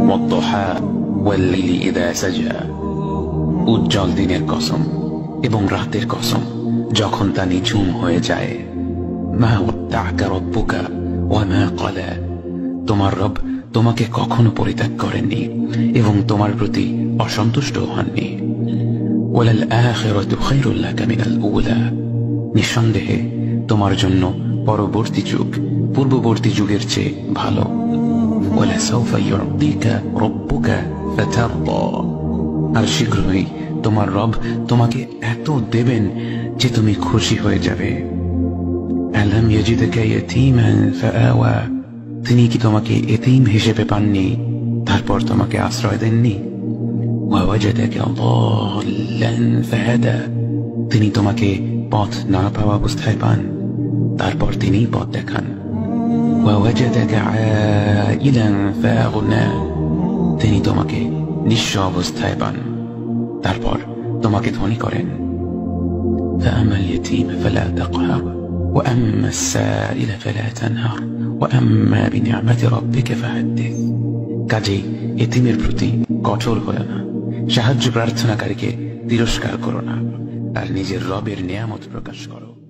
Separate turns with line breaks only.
ওয়াদ-দুহা ওয়াল-লাইলি ইযা সাজা। উজ্জ্বল দিনের কসম এবং রাতের কসম যখন তা নিঝুম হয়ে যায়। মা ওয়াদ্দা'কা রাব্বুকা ওয়া মা ক্বালা। তোমার রব তোমাকে কখনো পরিত্যাগ করেননি এবং তোমার প্রতি অসন্তুষ্ট হননি। ওয়ালাল আখিরাতু খায়রুল লাকা মিনাল উলা। নিঃসন্দেহে তোমার জন্য পরবর্তী যুগ পূর্ববর্তী যুগের চেয়ে ভালো। ওয়ালাসাউফা ইউ'তিকা রাব্বুকা ফাতারদা। আর শীঘ্রই তোমার রব তোমাকে এত দেবেন যে তুমি খুশি হয়ে যাবে। আলাম ইয়াজিদকা ইয়াতীমান ফাআওয়া। তিনি কি তোমাকে এতিম হিসেবে পাননি তারপর তোমাকে আশ্রয় দেননি? ওয়াওয়াজাদাকা দাল্লান ফাহাদা। তিনি তোমাকে পথ না পাওয়া অবস্থায় পান তারপর তিনি পথ দেখান। ওয়াওয়াজাদাকা আইলান ফাআগনা। তিনি তোমাকে নিঃস্ব অবস্থায় পান তারপর তোমাকে ধনী করেন। ফাআমাল ইয়াতীম ফালা তাকহার ওয়া আম্মাস সাইলা ফালা তানহার ওয়া আম্মা বিনি'মাতি রাব্বিকা ফাহাদ্দিস। কাজেই এতিমের প্রতি কঠোর হয়ো না, সাহায্য প্রার্থনাকারীকে তিরস্কার করো না, আর নিজের রবের নিয়ামত প্রকাশ করো।